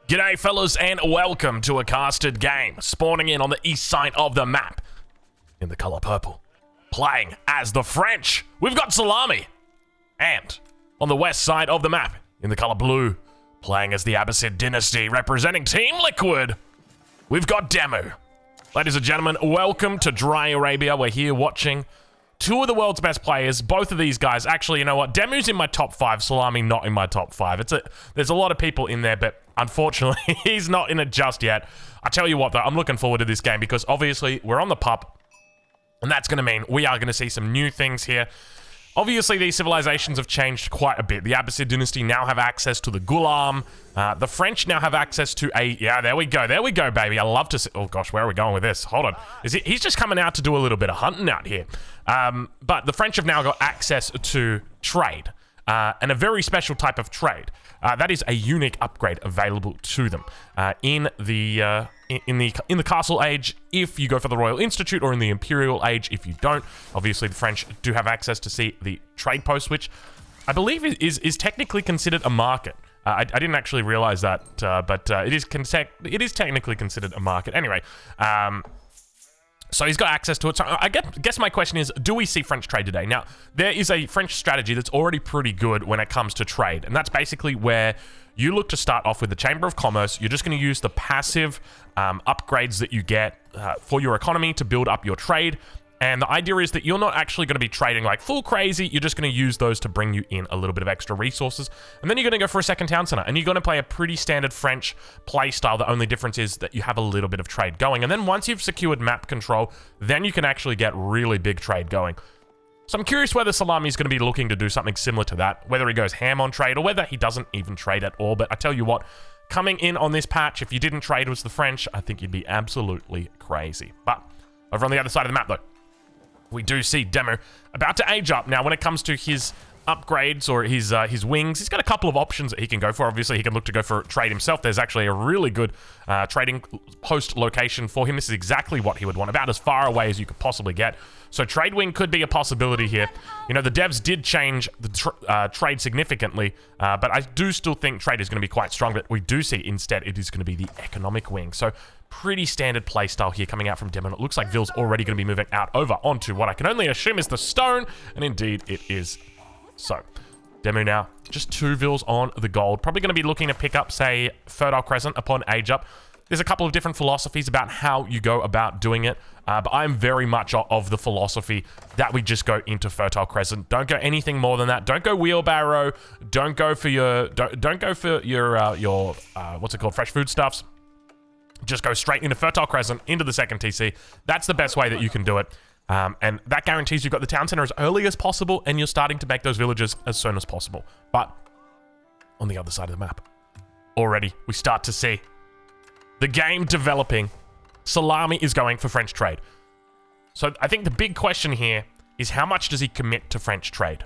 G'day fellas and welcome to a casted game, spawning in on the east side of the map, in the colour purple, playing as the French, we've got Salami, and on the west side of the map, in the colour blue, playing as the Abbasid dynasty, representing Team Liquid, we've got DeMu. Ladies and gentlemen, welcome to Dry Arabia. We're here watching two of the world's best players. Both of these guys, actually, you know what? DeMu's in my top 5, Salami not in my top 5. There's a lot of people in there, but unfortunately, he's not in it just yet. I tell you what, though, I'm looking forward to this game because obviously we're on the pup, and that's going to mean we are going to see some new things here. Obviously, these civilizations have changed quite a bit. The Abbasid dynasty now have access to the Ghulam. The French now have access to a... Yeah, there we go, baby. I love to see... Oh, gosh, where are we going with this? Hold on. He's just coming out to do a little bit of hunting out here. But the French have now got access to trade, and a very special type of trade. That is a unique upgrade available to them in the Castle Age if you go for the Royal Institute, or in the Imperial Age if you don't. Obviously, the French do have access to see the trade post, which I believe is technically considered a market. I didn't actually realize that, but it is technically considered a market. Anyway, so he's got access to it. So I guess my question is, do we see French trade today? Now, there is a French strategy that's already pretty good when it comes to trade, and that's basically where you look to start off with the Chamber of Commerce. You're just going to use the passive upgrades that you get for your economy to build up your trade. And the idea is that you're not actually going to be trading like full crazy. You're just going to use those to bring you in a little bit of extra resources. And then you're going to go for a second town center. And you're going to play a pretty standard French play style. The only difference is that you have a little bit of trade going. And then once you've secured map control, then you can actually get really big trade going. So I'm curious whether Salami is going to be looking to do something similar to that. Whether he goes ham on trade or whether he doesn't even trade at all. But I tell you what, coming in on this patch, if you didn't trade was the French, I think you'd be absolutely crazy. But over on the other side of the map though, we do see DeMu about to age up. Now, when it comes to his upgrades or his wings, he's got a couple of options that he can go for. Obviously, he can look to go for trade himself. There's actually a really good trading post location for him. This is exactly what he would want, about as far away as you could possibly get. So trade wing could be a possibility here. You know, the devs did change the trade significantly, but I do still think trade is going to be quite strong. But we do see instead it is going to be the economic wing. So pretty standard playstyle here coming out from DeMu. It looks like Ville's already going to be moving out over onto what I can only assume is the stone, and indeed it is. So DeMu now, just 2 Villes on the gold. Probably going to be looking to pick up, say, Fertile Crescent upon age up. There's a couple of different philosophies about how you go about doing it, but I'm very much of the philosophy that we just go into Fertile Crescent. Don't go anything more than that. Don't go wheelbarrow. Don't go for your what's it called, fresh foodstuffs. Just go straight into Fertile Crescent, into the second TC. That's the best way that you can do it. And that guarantees you've got the town center as early as possible, and you're starting to make those villages as soon as possible. But on the other side of the map, already we start to see the game developing. Salami is going for French trade. So I think the big question here is, how much does he commit to French trade?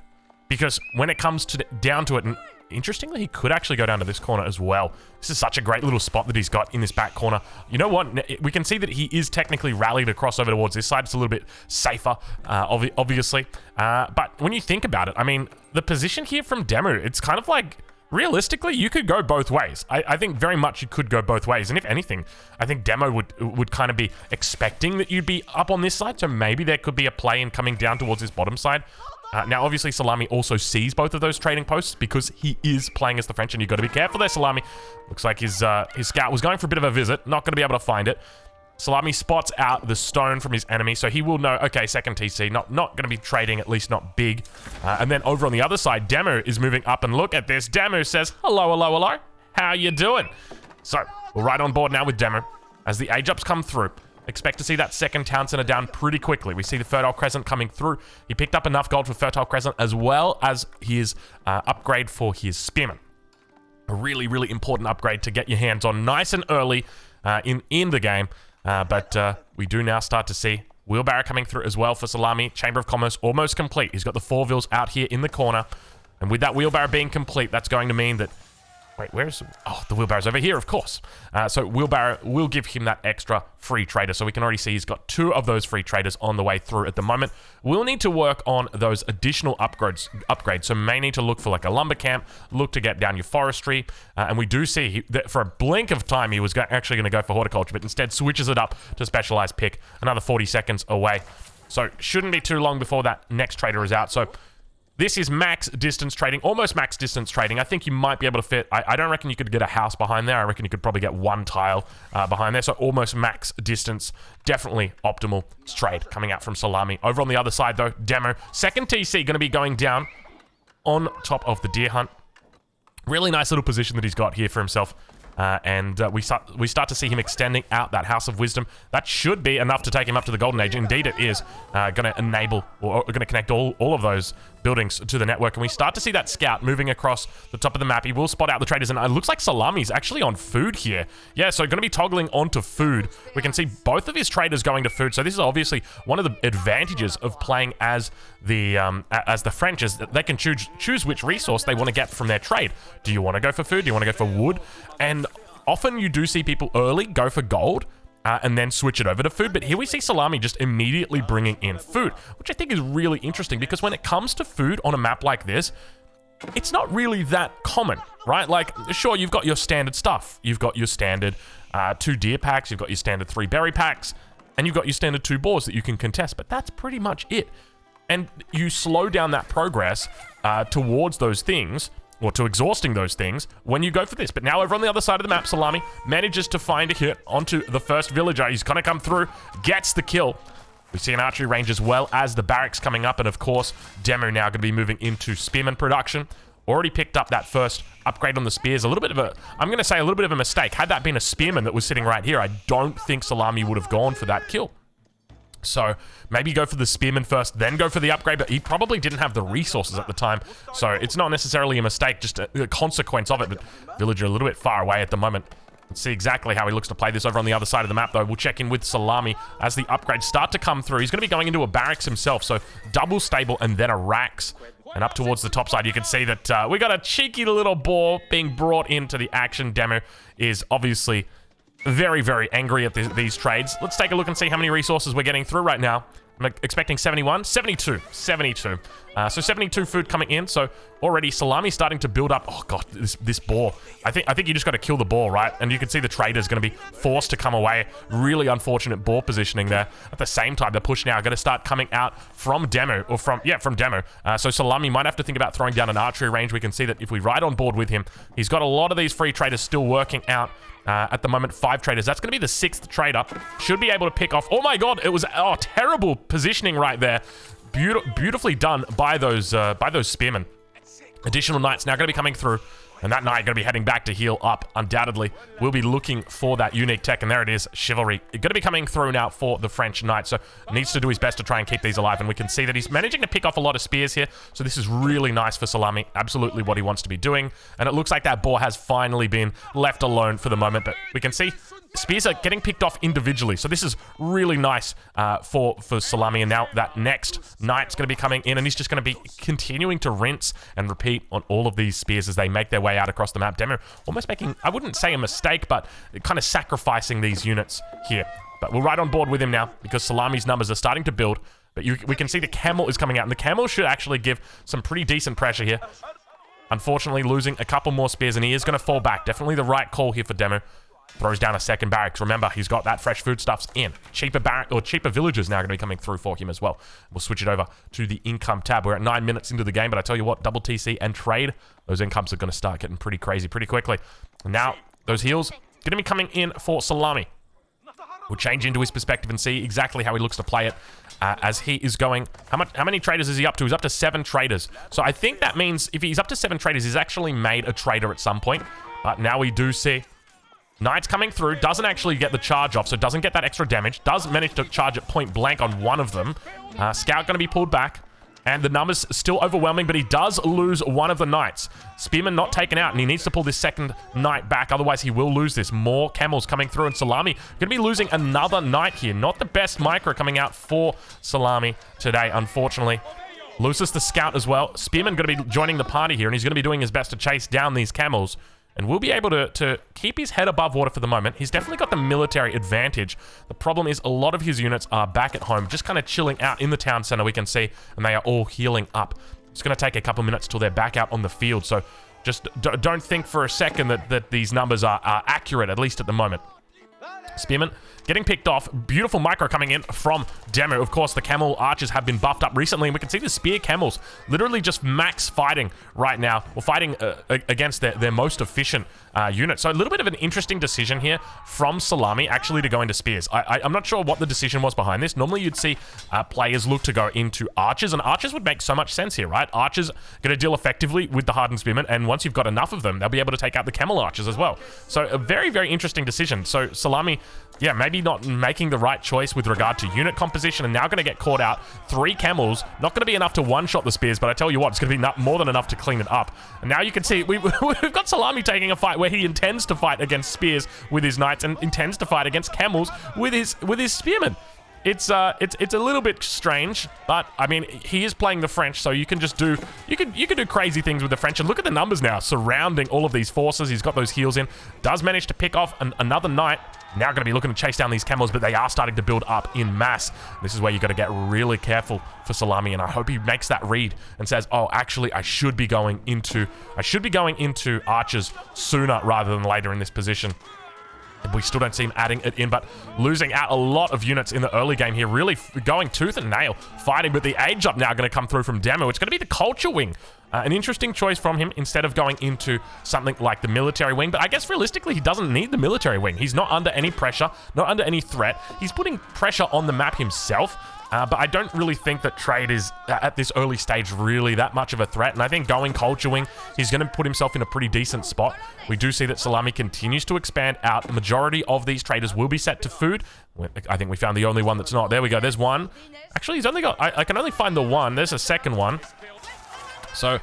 Because when it comes down to it, and interestingly, he could actually go down to this corner as well. This is such a great little spot that he's got in this back corner. You know what? We can see that he is technically rallied across over towards this side. It's a little bit safer, obviously. But when you think about it, I mean, the position here from DeMu, it's kind of like, realistically, you could go both ways. I think very much you could go both ways. And if anything, I think DeMu would kind of be expecting that you'd be up on this side. So maybe there could be a play in coming down towards this bottom side. Now, obviously, Salami also sees both of those trading posts because he is playing as the French, and you've got to be careful there, Salami. Looks like his scout was going for a bit of a visit, not going to be able to find it. Salami spots out the stone from his enemy, so he will know, okay, second TC, not going to be trading, at least not big. And then over on the other side, DeMu is moving up, and look at this. DeMu says, hello, hello, hello. How you doing? So, we're right on board now with DeMu. As the age-ups come through, expect to see that second town center down pretty quickly. We see the Fertile Crescent coming through. He picked up enough gold for Fertile Crescent, as well as his upgrade for his Spearman. A really, really important upgrade to get your hands on nice and early in the game. But we do now start to see wheelbarrow coming through as well for Salami. Chamber of Commerce almost complete. He's got the 4 Villes out here in the corner. And with that wheelbarrow being complete, that's going to mean that Wait, where's... Oh, the wheelbarrow's over here, of course. So wheelbarrow will give him that extra free trader. So we can already see he's got 2 of those free traders on the way through at the moment. We'll need to work on those additional upgrades. So may need to look for like a lumber camp, look to get down your forestry. And we do see that for a blink of time, he was actually going to go for horticulture, but instead switches it up to specialized pick. Another 40 seconds away. So shouldn't be too long before that next trader is out. So this is max distance trading, almost max distance trading. I think you might be able to fit... I don't reckon you could get a house behind there. I reckon you could probably get 1 tile behind there. So almost max distance. Definitely optimal trade coming out from Salami. Over on the other side, though, DeMu. Second TC going to be going down on top of the deer hunt. Really nice little position that he's got here for himself. We start to see him extending out that House of Wisdom. That should be enough to take him up to the Golden Age. Indeed, it is going to enable, or going to connect all of those buildings to the network. And we start to see that scout moving across the top of the map. He will spot out the traders, and it looks like Salami's actually on food here. Yeah, so going to be toggling onto food. We can see both of his traders going to food. So this is obviously one of the advantages of playing as the French, is that they can choose which resource they want to get from their trade. Do you want to go for food? Do you want to go for wood? And often you do see people early go for gold and then switch it over to food. But here we see Salami just immediately bringing in food, which I think is really interesting because when it comes to food on a map like this, it's not really that common, right? Like, sure, you've got your standard stuff. You've got your standard 2 deer packs. You've got your standard 3 berry packs. And you've got your standard 2 boars that you can contest. But that's pretty much it. And you slow down that progress towards those things, or to exhausting those things, when you go for this. But now over on the other side of the map, Salami manages to find a hit onto the first villager. He's going to come through, gets the kill. We see an archery range as well as the barracks coming up. And of course, DeMu now going to be moving into spearman production. Already picked up that first upgrade on the spears. A little bit of a, I'm going to say a little bit of a mistake. Had that been a spearman that was sitting right here, I don't think Salami would have gone for that kill. So maybe go for the spearman first, then go for the upgrade, but he probably didn't have the resources at the time. So it's not necessarily a mistake, just a consequence of it. But villager a little bit far away at the moment. Let's see exactly how he looks to play this over on the other side of the map, though. We'll check in with Salami as the upgrades start to come through. He's going to be going into a barracks himself, so double stable and then a racks. And up towards the top side, you can see that we got a cheeky little boar being brought into the action. DeMu is obviously very, very angry at these trades. Let's take a look and see how many resources we're getting through right now. I'm expecting 71, 72. So 72 food coming in. So already Salami starting to build up. Oh god, this boar. I think you just got to kill the boar, right? And you can see the trader's going to be forced to come away. Really unfortunate boar positioning there. At the same time, the push now going to start coming out from DeMu, or from DeMu. So Salami might have to think about throwing down an archery range. We can see that if we ride on board with him, he's got a lot of these free traders still working out. At the moment, 5 traders. That's going to be the 6th trader. Should be able to pick off. Oh my god, it was terrible positioning right there. Beautifully done by those spearmen. Additional knights now going to be coming through. And that knight going to be heading back to heal up, undoubtedly. We'll be looking for that unique tech, and there it is, Chivalry. Going to be coming through now for the French knight, so needs to do his best to try and keep these alive, and we can see that he's managing to pick off a lot of spears here, so this is really nice for Salami, absolutely what he wants to be doing, and it looks like that boar has finally been left alone for the moment, but we can see spears are getting picked off individually, so this is really nice for Salami, and now that next knight's going to be coming in, and he's just going to be continuing to rinse and repeat on all of these spears as they make their way out across the map. DeMu almost making, I wouldn't say a mistake, but kind of sacrificing these units here. But we're right on board with him now because Salami's numbers are starting to build. But we can see the Camel is coming out, and the Camel should actually give some pretty decent pressure here. Unfortunately, losing a couple more spears, and he is going to fall back. Definitely the right call here for DeMu. Throws down a second barracks. Remember, he's got that fresh foodstuffs in. Cheaper villagers now going to be coming through for him as well. We'll switch it over to the income tab. We're at 9 minutes into the game, but I tell you what, double TC and trade, those incomes are going to start getting pretty crazy pretty quickly. And now, those heals going to be coming in for Salami. We'll change into his perspective and see exactly how he looks to play it as he is going. How many traders is he up to? He's up to 7 traders. So I think that means if he's up to 7 traders, he's actually made a trader at some point. But now we do see Knight's coming through, doesn't actually get the charge off, so doesn't get that extra damage. Does manage to charge at point blank on one of them. Scout going to be pulled back. And the numbers still overwhelming, but he does lose one of the knights. Spearman not taken out, and he needs to pull this second knight back. Otherwise, he will lose this. More camels coming through, and Salami going to be losing another knight here. Not the best micro coming out for Salami today, unfortunately. Loses the scout as well. Spearman going to be joining the party here, and he's going to be doing his best to chase down these camels. and will be able to keep his head above water for the moment. He's definitely got the military advantage. The problem is a lot of his units are back at home, just kind of chilling out in the town center, we can see, and they are all healing up. It's going to take a couple minutes till they're back out on the field, so just don't think for a second that these numbers are accurate, at least at the moment. Spearman getting picked off. Beautiful micro coming in from DeMu. Of course, the camel archers have been buffed up recently, and we can see the spear camels literally just max fighting right now. We're fighting against their most efficient unit. So a little bit of an interesting decision here from Salami actually to go into spears. I'm not sure what the decision was behind this. Normally you'd see players look to go into archers, and archers would make so much sense here, right? Archers are going to deal effectively with the hardened spearmen, and once you've got enough of them, they'll be able to take out the camel archers as well. So a very, very interesting decision. So Salami, yeah, maybe not making the right choice with regard to unit composition, and now going to get caught out. 3 camels, not going to be enough to one-shot the spears, but I tell you what, it's going to be more than enough to clean it up. And now you can see we've got Salami taking a fight where he intends to fight against spears with his knights and intends to fight against camels with his spearmen. It's a little bit strange, but I mean, he is playing the French, so you can just do you can do crazy things with the French. And look at the numbers now surrounding all of these forces. He's got those heals in, does manage to pick off another knight. Now going to be looking to chase down these camels, but they are starting to build up in mass. This is where you got to get really careful for Salami, and I hope he makes that read and says, "Oh, actually, I should be going into archers sooner rather than later in this position." We still don't see him adding it in, but losing out a lot of units in the early game here, really going tooth and nail, fighting. But the age up now going to come through from DeMu. It's going to be the culture wing. An interesting choice from him instead of going into something like the military wing. But I guess realistically, he doesn't need the military wing. He's not under any pressure, not under any threat. He's putting pressure on the map himself. But I don't really think that trade is, at this early stage, really that much of a threat. And I think going culture wing, he's going to put himself in a pretty decent spot. We do see that Salami continues to expand out. The majority of these traders will be set to food. I think we found the only one that's not. There we go. There's one. Actually, he's only got... I can only find the one. There's a second one. So...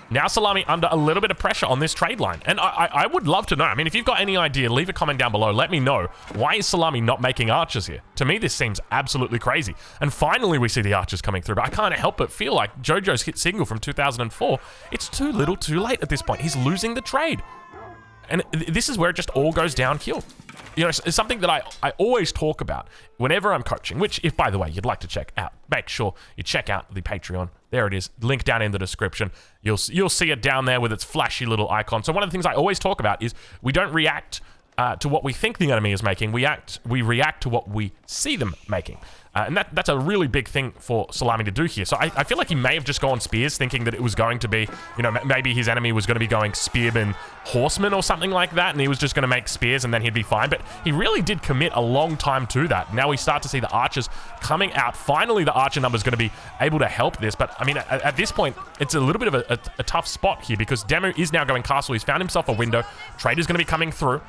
now Salami under a little bit of pressure on this trade line. And I would love to know. I mean, if you've got any idea, leave a comment down below. Let me know. Why is Salami not making archers here? To me, this seems absolutely crazy. And finally, we see the archers coming through. But I can't help but feel like JoJo's hit single from 2004. It's too little too late at this point. He's losing the trade. And this is where it just all goes downhill. You know, it's something that I always talk about whenever I'm coaching, which, if, by the way, you'd like to check out, make sure you check out the Patreon. There it is. Link down in the description. You'll see it down there with its flashy little icon. So one of the things I always talk about is we don't react to what we think the enemy is making. We react to what we see them making. And that's a really big thing for Salami to do here. So I feel like he may have just gone spears, thinking that it was going to be, you know, maybe his enemy was going to be going spearmen, horsemen or something like that, and he was just going to make spears and then he'd be fine. But he really did commit a long time to that. Now we start to see the archers coming out. Finally, the archer number is going to be able to help this. But I mean, at this point, it's a little bit of a tough spot here because DeMu is now going castle. He's found himself a window. Trader's going to be coming through.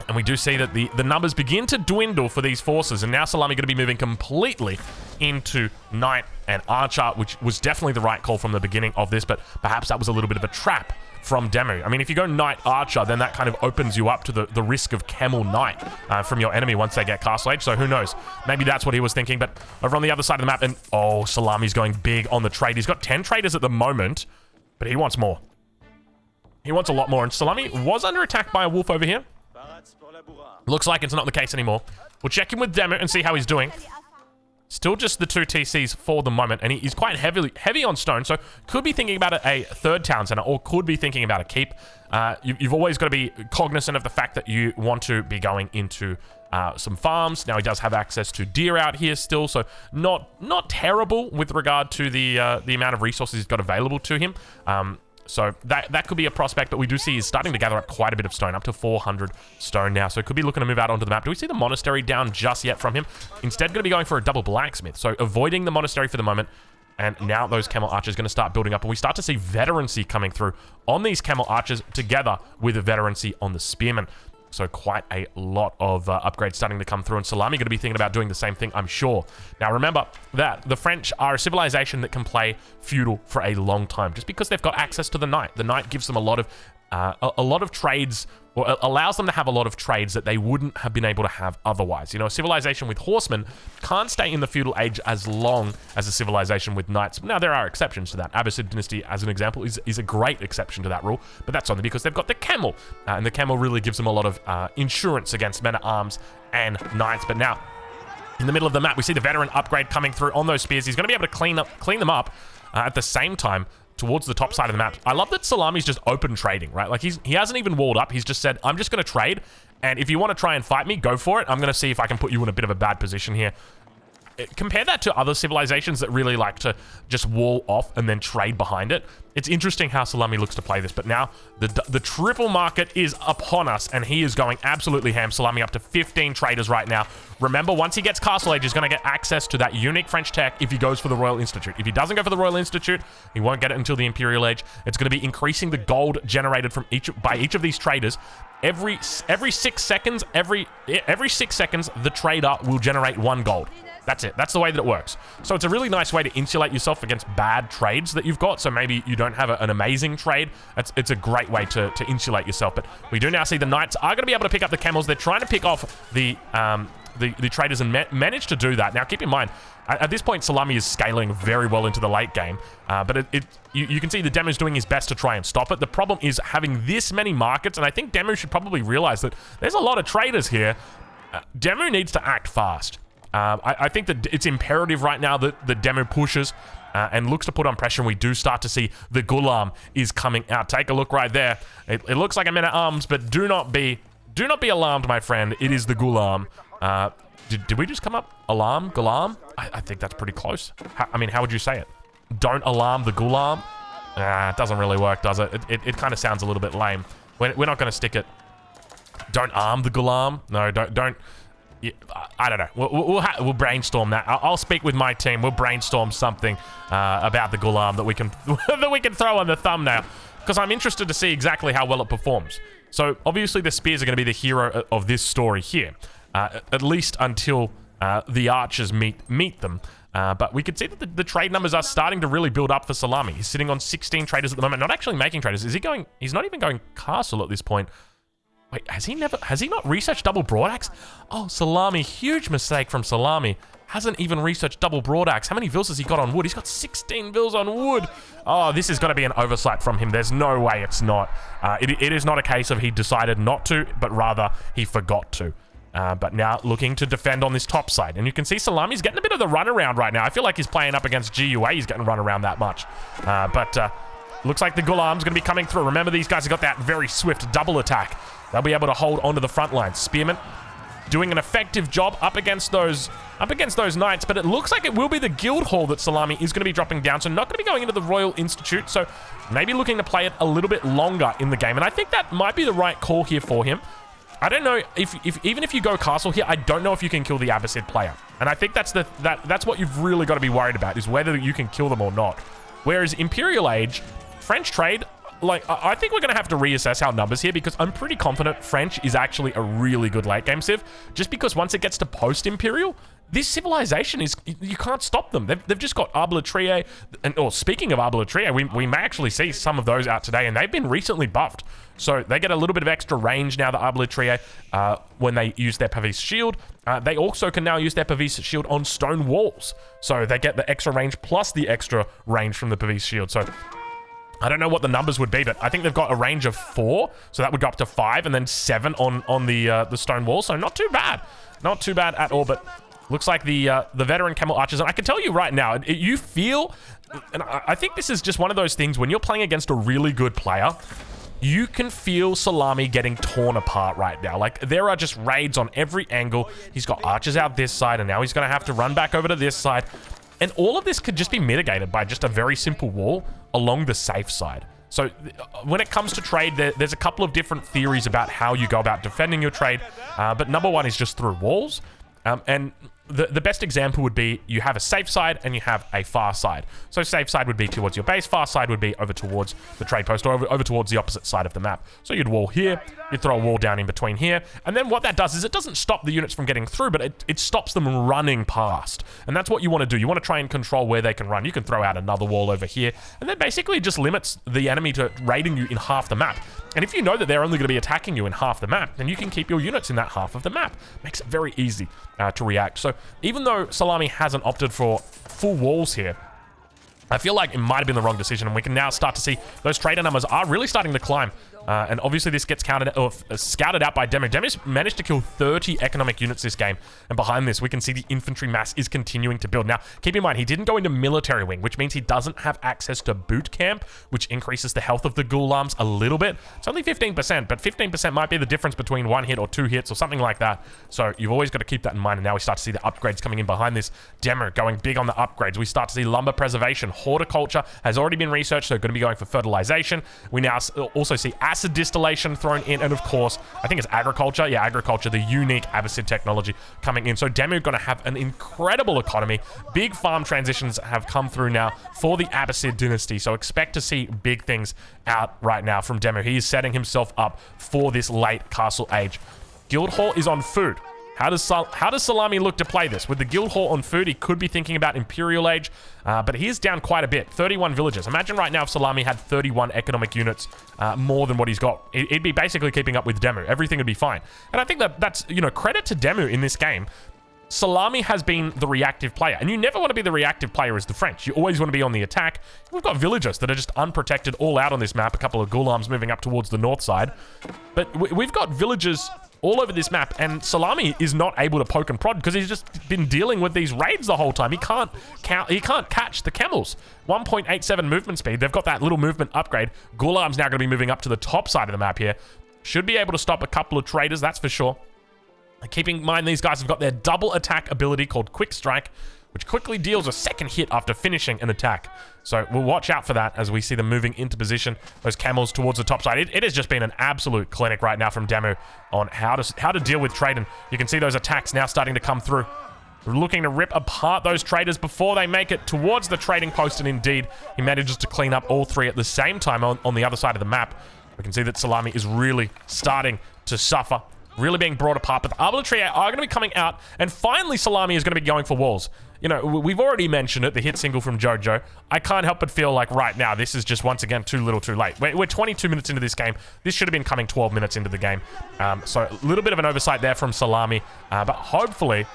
And we do see that the numbers begin to dwindle for these forces. And now Salami going to be moving completely into Knight and Archer, which was definitely the right call from the beginning of this. But perhaps that was a little bit of a trap from DeMu. I mean, if you go Knight Archer, then that kind of opens you up to the risk of Camel Knight from your enemy once they get castle age. So who knows? Maybe that's what he was thinking. But over on the other side of the map, and oh, Salami's going big on the trade. He's got 10 traders at the moment, but he wants more. He wants a lot more. And Salami was under attack by a wolf over here. Looks like it's not the case anymore. We'll check in with DeMu and see how he's doing. Still just the 2 TCs for the moment, and he's quite heavy on stone, so could be thinking about a third town center, or could be thinking about a keep. You've always got to be cognizant of the fact that you want to be going into some farms. Now he does have access to deer out here still, so not terrible with regard to the amount of resources he's got available to him. So that could be a prospect, but we do see he's starting to gather up quite a bit of stone, up to 400 stone now. So could be looking to move out onto the map. Do we see the monastery down just yet from him? Instead, going to be going for a double blacksmith. So avoiding the monastery for the moment. And now those camel archers going to start building up. And we start to see veterancy coming through on these camel archers together with the veterancy on the spearmen. So quite a lot of upgrades starting to come through. And Salami going to be thinking about doing the same thing, I'm sure. Now, remember that the French are a civilization that can play feudal for a long time just because they've got access to the knight. The knight gives them a lot of trades or allows them to have a lot of trades that they wouldn't have been able to have otherwise. You know, a civilization with horsemen can't stay in the feudal age as long as a civilization with knights. Now, there are exceptions to that. Abbasid dynasty, as an example, is a great exception to that rule, but that's only because they've got the camel, and the camel really gives them a lot of insurance against men-at-arms and knights. But now, in the middle of the map, we see the veteran upgrade coming through on those spears. He's going to be able to clean them up at the same time towards the top side of the map. I love that Salami's just open trading, right? Like, he hasn't even walled up. He's just said, I'm just going to trade, and if you want to try and fight me, go for it. I'm going to see if I can put you in a bit of a bad position here. Compare that to other civilizations that really like to just wall off and then trade behind it. It's interesting how Salami looks to play this, but now the triple market is upon us, and he is going absolutely ham. Salami up to 15 traders right now. Remember, once he gets Castle Age, he's going to get access to that unique French tech if he goes for the Royal Institute. If he doesn't go for the Royal Institute, he won't get it until the Imperial Age. It's going to be increasing the gold generated from by each of these traders. Every 6 seconds, every 6 seconds, the trader will generate 1 gold. That's it. That's the way that it works. So it's a really nice way to insulate yourself against bad trades that you've got. So maybe you don't have an amazing trade. It's a great way to insulate yourself. But we do now see the knights are going to be able to pick up the camels. They're trying to pick off the traders and manage to do that. Now, keep in mind, at this point, Salami is scaling very well into the late game. But you can see the DeMu's doing his best to try and stop it. The problem is having this many markets, and I think DeMu should probably realize that there's a lot of traders here. DeMu needs to act fast. I think that it's imperative right now that the DeMu pushes and looks to put on pressure, and we do start to see the Ghulam is coming out. Take a look right there. It looks like a men-at-arms, but do not be alarmed, my friend. It is the Ghulam. Did we just come up? Ghulam? I think that's pretty close. I mean, how would you say it? Don't alarm the Ghulam? It doesn't really work, does it? It kind of sounds a little bit lame. We're not going to stick it. Don't arm the Ghulam? No, don't. Yeah, I don't know. We'll brainstorm that. I'll speak with my team. We'll brainstorm something about the Ghulam that we can throw on the thumbnail, because I'm interested to see exactly how well it performs. So obviously the spears are going to be the hero of this story here, at least until the archers meet them. But we can see that the trade numbers are starting to really build up for Salami. He's sitting on 16 traders at the moment, not actually making traders. He's not even going castle at this point. Wait, has he not researched double broadaxe? Oh, Salami, huge mistake from Salami. Hasn't even researched double broadaxe. How many vills has he got on wood? He's got 16 vills on wood. Oh, this has got to be an oversight from him. There's no way it's not. It is not a case of he decided not to, but rather he forgot to. But now looking to defend on this top side. And you can see Salami's getting a bit of the runaround right now. I feel like he's playing up against GUA. He's getting run around that much. Looks like the Ghulam's going to be coming through. Remember, these guys have got that very swift double attack. They'll be able to hold onto the front lines. Spearmen doing an effective job up against those knights, but it looks like it will be the guild hall that Salami is going to be dropping down, so not going to be going into the Royal Institute, so maybe looking to play it a little bit longer in the game, and I think that might be the right call here for him. I don't know if even if you go castle here, I don't know if you can kill the Abbasid player, and I think that's what you've really got to be worried about, is whether you can kill them or not. Whereas Imperial Age, French trade, like, I think we're going to have to reassess our numbers here, because I'm pretty confident French is actually a really good late game civ, just because once it gets to post-Imperial, this civilization is, you can't stop them. They've just got Arbalatrier, speaking of Arbalatrier, we may actually see some of those out today, and they've been recently buffed. So they get a little bit of extra range now, the Arbalatrier, when they use their Pavis shield. They also can now use their Pavis shield on stone walls. So they get the extra range plus the extra range from the Pavis shield. So I don't know what the numbers would be, but I think they've got a range of 4, so that would go up to 5, and then 7 on the stone wall. So not too bad, not too bad at all. But looks like the veteran camel archers, and I can tell you right now, you feel, and I think this is just one of those things when you're playing against a really good player, you can feel Salami getting torn apart right now. Like, there are just raids on every angle. He's got archers out this side, and now he's going to have to run back over to this side. And all of this could just be mitigated by just a very simple wall along the safe side. So when it comes to trade, there's a couple of different theories about how you go about defending your trade. But number one is just through walls. And the best example would be you have a safe side and you have a far side. So safe side would be towards your base, far side would be over towards the trade post, or over towards the opposite side of the map. So you'd wall here, you'd throw a wall down in between here, and then what that does is it doesn't stop the units from getting through, but it stops them running past. And that's what you want to do. You want to try and control where they can run. You can throw out another wall over here, and then basically it just limits the enemy to raiding you in half the map. And if you know that they're only going to be attacking you in half the map, then you can keep your units in that half of the map. Makes it very easy to react. So even though Salami hasn't opted for full walls here, I feel like it might have been the wrong decision, and we can now start to see those trader numbers are really starting to climb. And obviously this gets scouted out by DeMu. Demu's managed to kill 30 economic units this game, and behind this we can see the infantry mass is continuing to build. Now keep in mind, he didn't go into military wing, which means he doesn't have access to boot camp, which increases the health of the ghoul arms a little bit. It's only 15%, but 15% might be the difference between 1 hit or 2 hits or something like that. So you've always got to keep that in mind. And now we start to see the upgrades coming in behind this. DeMu going big on the upgrades. We start to see lumber preservation. Horticulture has already been researched, so going to be going for fertilization. We now also see acid distillation thrown in, and of course, I think it's agriculture. Yeah, agriculture, the unique Abbasid technology coming in. So DeMu going to have an incredible economy. Big farm transitions have come through now for the Abbasid dynasty, so expect to see big things out right now from DeMu. He is setting himself up for this late castle age. Guildhall is on food. How does Salami look to play this? With the Guildhall on food, he could be thinking about Imperial Age, but he is down quite a bit. 31 villages. Imagine right now if Salami had 31 economic units more than what he's got. He'd be basically keeping up with DeMu. Everything would be fine. And I think that's, you know, credit to DeMu in this game. Salami has been the reactive player, and you never want to be the reactive player as the French. You always want to be on the attack. We've got villagers that are just unprotected all out on this map. A couple of ghoul arms moving up towards the north side. But we've got villagers all over this map, and Salami is not able to poke and prod because he's just been dealing with these raids the whole time. He can't catch the camels. 1.87 movement speed. They've got that little movement upgrade. Ghoul arms now going to be moving up to the top side of the map here. Should be able to stop a couple of traders, that's for sure. Keeping in mind, these guys have got their double attack ability called Quick Strike, which quickly deals a second hit after finishing an attack. So we'll watch out for that as we see them moving into position. Those camels towards the top side. It has just been an absolute clinic right now from DeMu on how to deal with trade. And you can see those attacks now starting to come through. We're looking to rip apart those traders before they make it towards the trading post. And indeed, he manages to clean up all three at the same time on the other side of the map. We can see that Salami is really starting to suffer. Really being brought apart, but the arbitrary are going to be coming out, and finally Salami is going to be going for walls. You know, we've already mentioned it, the hit single from Jojo. I can't help but feel like right now, this is just once again too little too late. We're 22 minutes into this game. This should have been coming 12 minutes into the game. So a little bit of an oversight there from Salami, but hopefully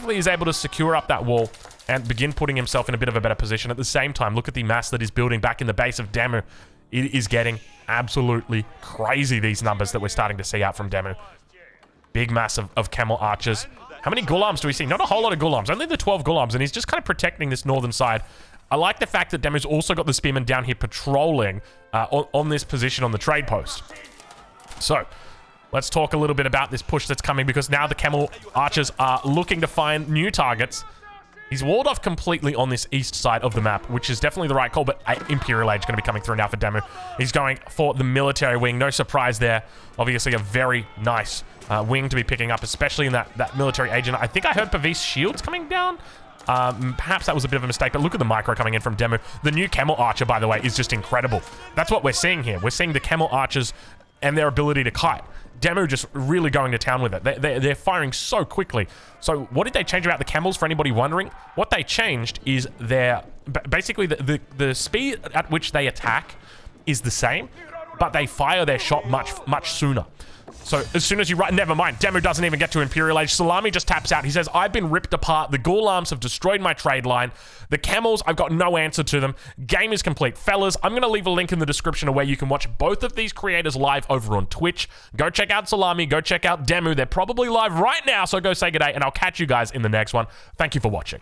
he's able to secure up that wall and begin putting himself in a bit of a better position. At the same time, look at the mass that is building back in the base of DeMu. It is getting absolutely crazy, these numbers that we're starting to see out from DeMu. Big mass of camel archers. How many ghoul arms do we see? Not a whole lot of ghoul arms. Only the 12 ghoul arms, and he's just kind of protecting this northern side. I like the fact that DeMu's also got the spearmen down here patrolling on this position on the trade post. So, let's talk a little bit about this push that's coming, because now the camel archers are looking to find new targets. He's walled off completely on this east side of the map, which is definitely the right call, but Imperial Age going to be coming through now for DeMu. He's going for the military wing. No surprise there. Obviously, a very nice wing to be picking up, especially in that military age. And I think I heard Pavis shields coming down. Perhaps that was a bit of a mistake, but look at the micro coming in from DeMu. The new camel archer, by the way, is just incredible. That's what we're seeing here. We're seeing the camel archers and their ability to kite. DeMu just really going to town with it. They're firing so quickly. So what did they change about the camels, for anybody wondering? What they changed is basically the speed at which they attack is the same, but they fire their shot much sooner. So as soon as you never mind, DeMu doesn't even get to Imperial Age. Salami just taps out. He says, I've been ripped apart. The ghoul arms have destroyed my trade line. The camels, I've got no answer to them. Game is complete. Fellas, I'm going to leave a link in the description of where you can watch both of these creators live over on Twitch. Go check out Salami. Go check out DeMu. They're probably live right now, so go say good day, and I'll catch you guys in the next one. Thank you for watching.